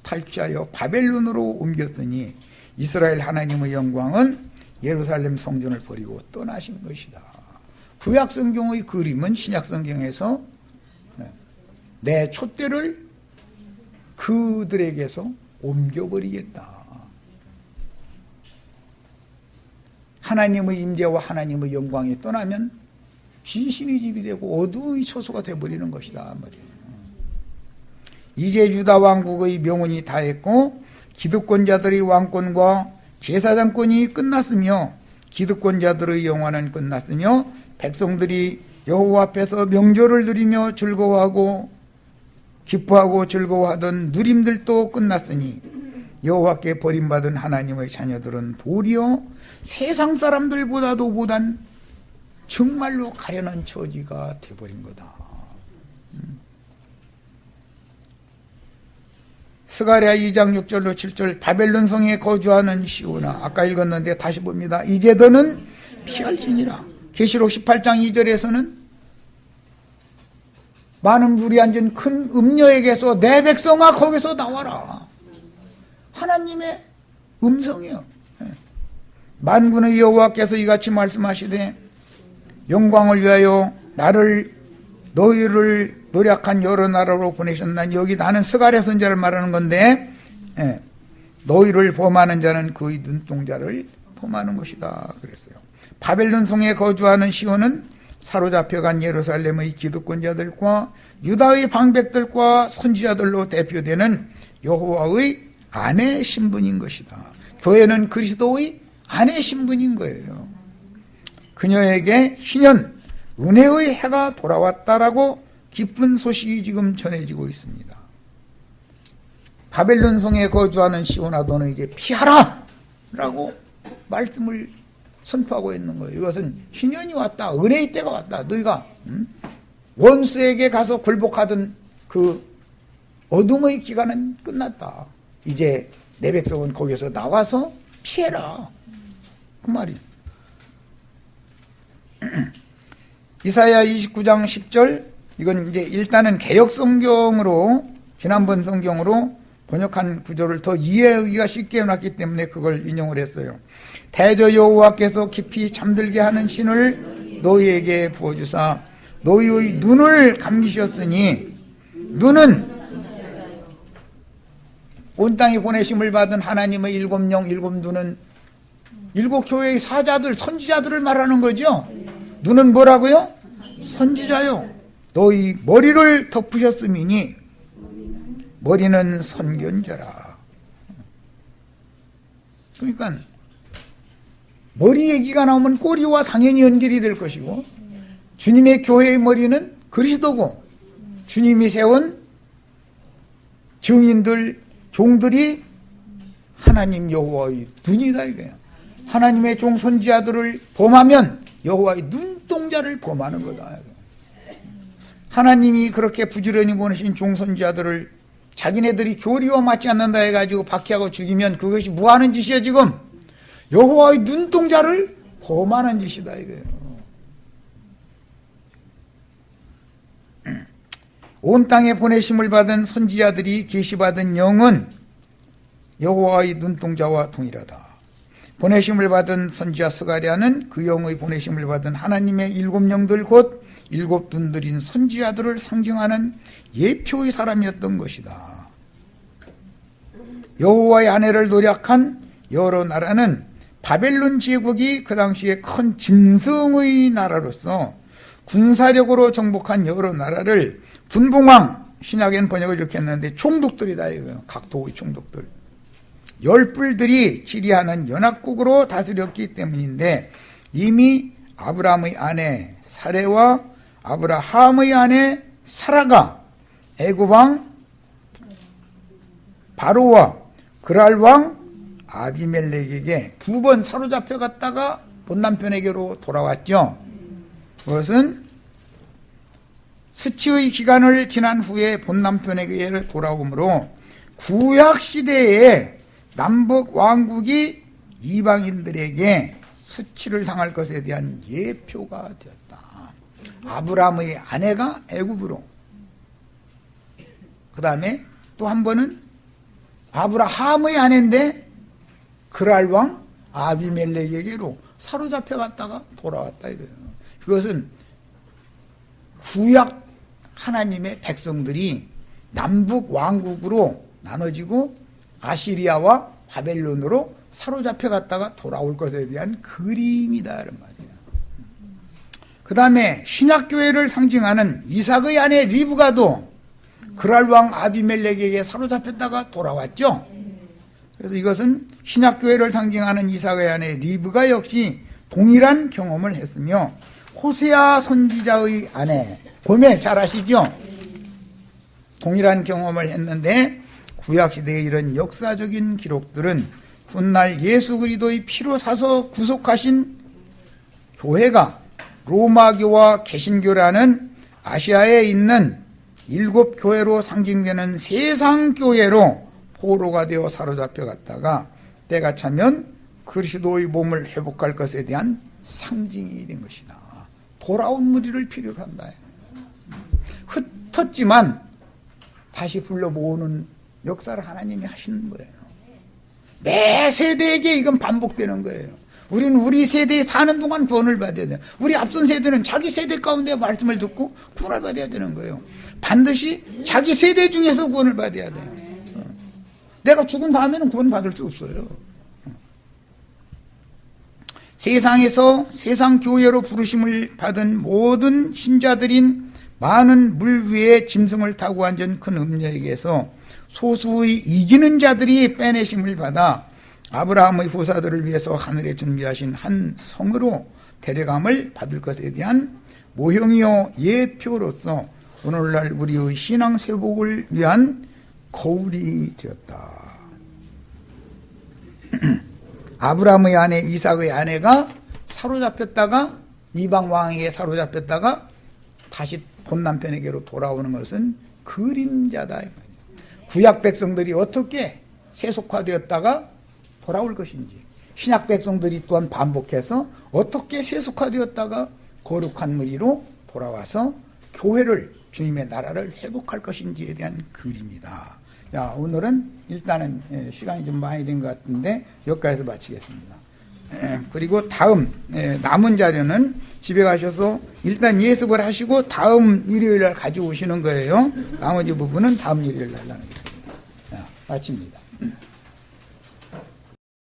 탈취하여 바벨론으로 옮겼더니 이스라엘 하나님의 영광은 예루살렘 성전을 버리고 떠나신 것이다. 구약 성경의 그림은 신약 성경에서 내 촛대를 그들에게서 옮겨버리겠다. 하나님의 임재와 하나님의 영광이 떠나면 귀신의 집이 되고 어두움의 처소가 되어버리는 것이다 말이에요. 이제 유다 왕국의 명운이 다했고 기득권자들의 왕권과 제사장권이 끝났으며 기득권자들의 영화는 끝났으며 백성들이 여호와 앞에서 명절을 누리며 즐거워하고 기뻐하고 즐거워하던 누림들도 끝났으니 여호와께 버림받은 하나님의 자녀들은 도리어 세상 사람들보다도 보단 정말로 가련한 처지가 되어버린 거다. 스가랴 2장 6절로 7절 바벨론 성에 거주하는 시온아, 아까 읽었는데 다시 봅니다. 이제 너는 피할지니라. 계시록 18장 2절에서는 많은 불이 앉은 큰 음녀에게서 내 백성아 거기서 나와라. 하나님의 음성이요. 만군의 여호와께서 이같이 말씀하시되 영광을 위하여 너희를 노력한 여러 나라로 보내셨나니, 여기 나는 스가랴 선지자를 말하는 건데, 너희를 범하는 자는 그의 눈동자를 범하는 것이다 그랬어요. 바벨론 성에 거주하는 시온은 사로잡혀간 예루살렘의 기득권자들과 유다의 방백들과 선지자들로 대표되는 여호와의 아내 신분인 것이다. 교회는 그리스도의 아내 신분인 거예요. 그녀에게 희년 은혜의 해가 돌아왔다라고 기쁜 소식이 지금 전해지고 있습니다. 바벨론 성에 거주하는 시온아, 너는 이제 피하라 라고 말씀을 선포하고 있는 거예요. 이것은 희년이 왔다, 은혜의 때가 왔다. 너희가 원수에게 가서 굴복하던 그 어둠의 기간은 끝났다. 이제 내 백성은 거기서 나와서 피해라, 그 말이에요. 이사야 29장 10절, 이건 이제 일단은 개역 성경으로, 지난번 성경으로 번역한 구조를 더 이해하기가 쉽게 해놨기 때문에 그걸 인용을 했어요. 대저 여호와께서 깊이 잠들게 하는 신을 너희에게 부어주사 너희의 눈을 감기셨으니, 눈은 온 땅에 보내심을 받은 하나님의 일곱 영, 일곱 눈은 일곱 교회의 사자들, 선지자들을 말하는 거죠. 눈은 뭐라고요? 선지자요. 너희 머리를 덮으셨음이니, 머리는 선견자라. 그러니까 머리 얘기가 나오면 꼬리와 당연히 연결이 될 것이고, 주님의 교회의 머리는 그리스도고, 주님이 세운 증인들, 종들이 하나님 여호와의 눈이다 이거예요. 하나님의 종 선지자들을 범하면 여호와의 눈동자를 범하는 거다. 하나님이 그렇게 부지런히 보내신 종 선지자들을 자기네들이 교리와 맞지 않는다 해가지고 박해하고 죽이면 그것이 뭐 하는 짓이야 지금? 여호와의 눈동자를 범하는 짓이다 이거예요. 온 땅에 보내심을 받은 선지자들이 계시받은 영은 여호와의 눈동자와 동일하다. 보내심을 받은 선지자 스가랴는 그 영의 보내심을 받은 하나님의 일곱 영들, 곧 일곱 눈들인 선지자들을 상징하는 예표의 사람이었던 것이다. 여호와의 아내를 노력한 여러 나라는 바벨론 제국이 그 당시에 큰 짐승의 나라로서 군사력으로 정복한 여러 나라를 분봉왕, 신약엔 번역을 이렇게 했는데 총독들이다 이거예요. 각도의 총독들. 열불들이 지리하는 연합국으로 다스렸기 때문인데, 이미 아브라함의 아내 사레와 아브라함의 아내 사라가 애굽왕 바로와 그랄왕 아비멜렉에게 두 번 사로잡혀 갔다가 본남편에게로 돌아왔죠. 그것은 스치의 기간을 지난 후에 본남편에게 돌아오므로 구약시대에 남북 왕국이 이방인들에게 수치를 당할 것에 대한 예표가 되었다. 아브라함의 아내가 애굽으로, 그 다음에 또 한 번은 아브라함의 아내인데 그랄왕 아비멜렉에게로 사로잡혀 갔다가 돌아왔다 이거예요. 그것은 구약 하나님의 백성들이 남북 왕국으로 나눠지고 아시리아와 바벨론으로 사로잡혀 갔다가 돌아올 것에 대한 그림이다 이런 말이에요. 그 다음에 신약교회를 상징하는 이삭의 아내 리브가도 그랄왕 아비멜렉에게 사로잡혔다가 돌아왔죠. 그래서 이것은 신약교회를 상징하는 이삭의 아내 리브가 역시 동일한 경험을 했으며, 호세아 선지자의 아내 고멜 잘 아시죠? 동일한 경험을 했는데, 구약시대의 이런 역사적인 기록들은 훗날 예수 그리스도의 피로 사서 구속하신 교회가 로마교와 개신교라는 아시아에 있는 일곱 교회로 상징되는 세상교회로 포로가 되어 사로잡혀 갔다가 때가 차면 그리스도의 몸을 회복할 것에 대한 상징이 된 것이다. 돌아온 무리를 필요로 한다. 흩었지만 다시 불러 모으는 역사를 하나님이 하시는 거예요. 매 세대에게 이건 반복되는 거예요. 우리는 우리 세대에 사는 동안 구원을 받아야 돼요. 우리 앞선 세대는 자기 세대 가운데 말씀을 듣고 구원을 받아야 되는 거예요. 반드시 자기 세대 중에서 구원을 받아야 돼요. 내가 죽은 다음에는 구원 받을 수 없어요. 세상에서 세상 교회로 부르심을 받은 모든 신자들인 많은 물 위에 짐승을 타고 앉은 큰 음녀에게서 소수의 이기는 자들이 빼내심을 받아 아브라함의 후사들을 위해서 하늘에 준비하신 한 성으로 데려감을 받을 것에 대한 모형이요 예표로서 오늘날 우리의 신앙 회복을 위한 거울이 되었다. 아브라함의 아내 이삭의 아내가 사로잡혔다가 이방 왕에게 사로잡혔다가 다시 본 남편에게로 돌아오는 것은 그림자다. 구약 백성들이 어떻게 세속화되었다가 돌아올 것인지, 신약 백성들이 또한 반복해서 어떻게 세속화되었다가 거룩한 무리로 돌아와서 교회를, 주님의 나라를 회복할 것인지에 대한 글입니다. 자, 오늘은 일단은 시간이 좀 많이 된 것 같은데 여기까지서 마치겠습니다. 그리고 다음 남은 자료는 집에 가셔서 일단 예습을 하시고 다음 일요일날 가져오시는 거예요. 나머지 부분은 다음 일요일날 나누겠습니다. 자, 마칩니다.